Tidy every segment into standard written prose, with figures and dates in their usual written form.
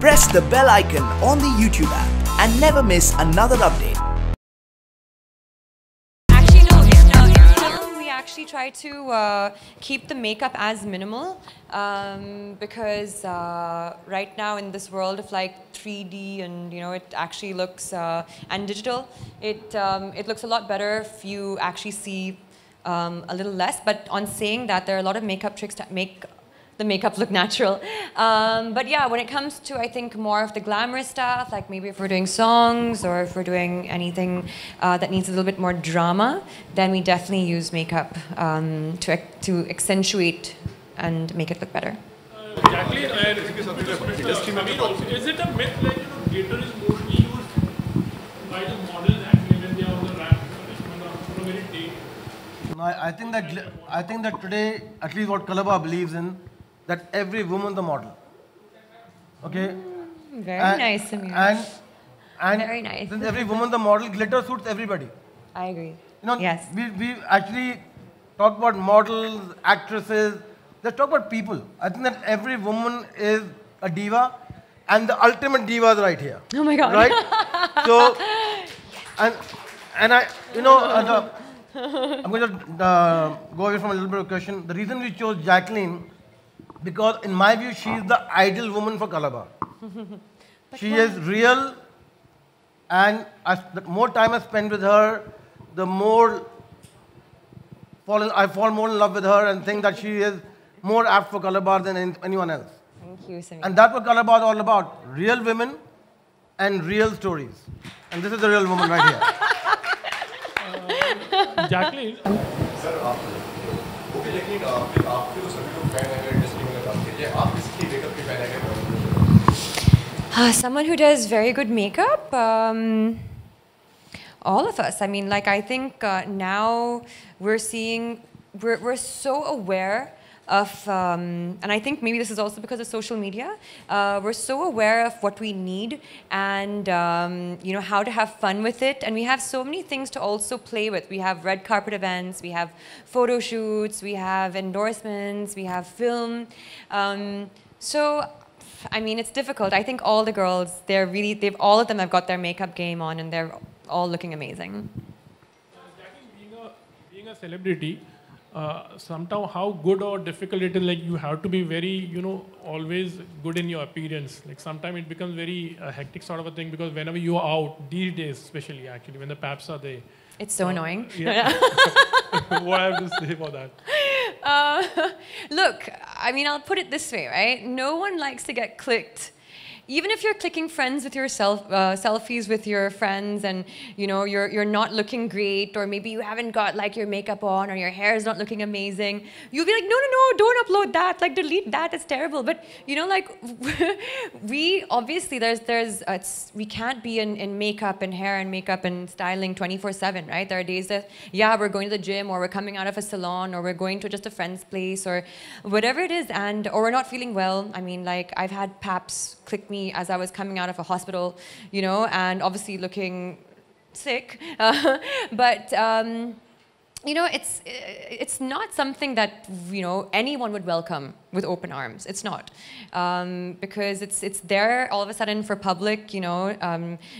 Press the bell icon on the YouTube app and never miss another update. Actually, no. In film, we actually try to keep the makeup as minimal because right now in this world of like 3D and it actually looks and digital, it looks a lot better if you actually see a little less. But on saying that, there are a lot of makeup tricks that make the makeup look natural. But yeah, when it comes to, I think, more of the glamorous stuff, like maybe if we're doing songs or if we're doing anything that needs a little bit more drama, then we definitely use makeup to accentuate and make it look better. Jacqueline, is it a myth like glitter is mostly used by the models actually when they are on the ramp on a very day? No, I think that today, at least what Colorbar believes in, that every woman's a model. Okay? Very nice, Samir. And Very nice. Since every woman's a model, glitter suits everybody. I agree. Yes. We actually talk about models, actresses. Let's talk about people. I think that every woman is a diva, and the ultimate diva is right here. Oh my God. Right? So, and I, I'm going to go away from a little bit of question. The reason we chose Jacqueline, because in my view, she is the ideal woman for Colorbar. She is real, and the more time I spend with her, the more I fall more in love with her and think that she is more apt for Colorbar than anyone else. Thank you, Samir. And that's what Colorbar is all about. Real women and real stories. And this is the real woman right here. Jacqueline. Sir okay लेकिन आपके तो सभी लोग fan हैं industry में काम के लिए आप किसकी मेकअप के फैन हैं? Someone who does very good makeup. All of us. I mean, like I think now we're seeing we're so aware of, and I think maybe this is also because of social media. We're so aware of what we need and how to have fun with it, and we have so many things to also play with. We have red carpet events, we have photo shoots, we have endorsements, we have film. So, I mean, it's difficult. I think all the girls, all of them have got their makeup game on, and they're all looking amazing. Jacqueline, being a celebrity. Sometimes how good or difficult it is, like you have to be very, always good in your appearance. Like sometimes it becomes very hectic sort of a thing because whenever you are out, these days especially actually, when the paps are there. It's so annoying. Yeah. What I have to say about that? Look, I mean, I'll put it this way, right? No one likes to get clicked. Even if you're clicking friends with yourself, selfies with your friends, and you're not looking great, or maybe you haven't got like your makeup on, or your hair is not looking amazing, you'll be like, no, don't upload that, like delete that, it's terrible. But like we obviously we can't be in makeup and hair and makeup and styling 24/7, right? There are days that we're going to the gym, or we're coming out of a salon, or we're going to just a friend's place, or whatever it is, or we're not feeling well. I mean, like I've had paps click me as I was coming out of a hospital, and obviously looking sick. But it's not something that anyone would welcome with open arms. It's not, because it's there all of a sudden for public,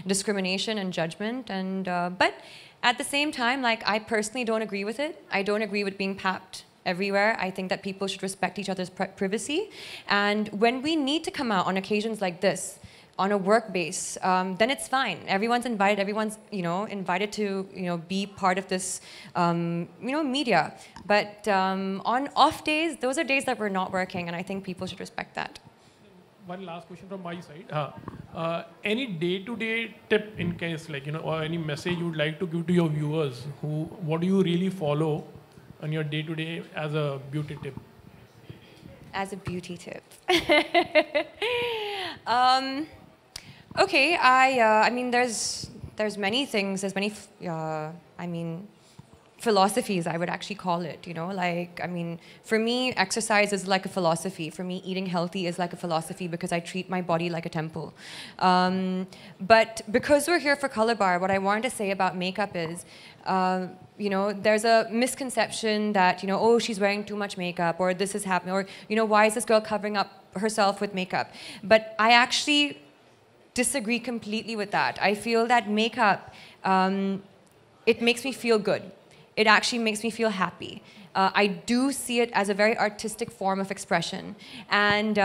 discrimination and judgment. And but at the same time, like I personally don't agree with it. I don't agree with being papped everywhere. I think that people should respect each other's privacy. And when we need to come out on occasions like this, on a work base, then it's fine. Everyone's invited. Everyone's invited to be part of this media. But on off days, those are days that we're not working, and I think people should respect that. One last question from my side. Any day-to-day tip in case, like or any message you would like to give to your viewers? What do you really follow on your day-to-day as a beauty tip? As a beauty tip. Okay, I mean, there's many things. There's many, philosophies, I would actually call it, like, I mean, for me, exercise is like a philosophy. For me, eating healthy is like a philosophy because I treat my body like a temple. But because we're here for Colorbar, what I wanted to say about makeup is, there's a misconception that, oh, she's wearing too much makeup, or this is happening, or, why is this girl covering up herself with makeup. But I actually disagree completely with that. I feel that makeup, it makes me feel good. It actually makes me feel happy. I do see it as a very artistic form of expression. And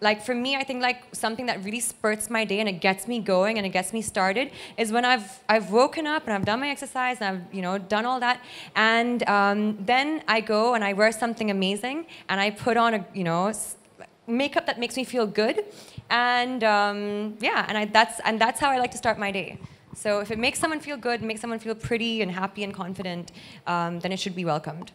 like for me, I think like something that really spurts my day and it gets me going and it gets me started is when I've woken up and I've done my exercise and I've done all that, and then I go and I wear something amazing and I put on a makeup that makes me feel good, and yeah, and that's how I like to start my day. So if it makes someone feel good, makes someone feel pretty and happy and confident, then it should be welcomed.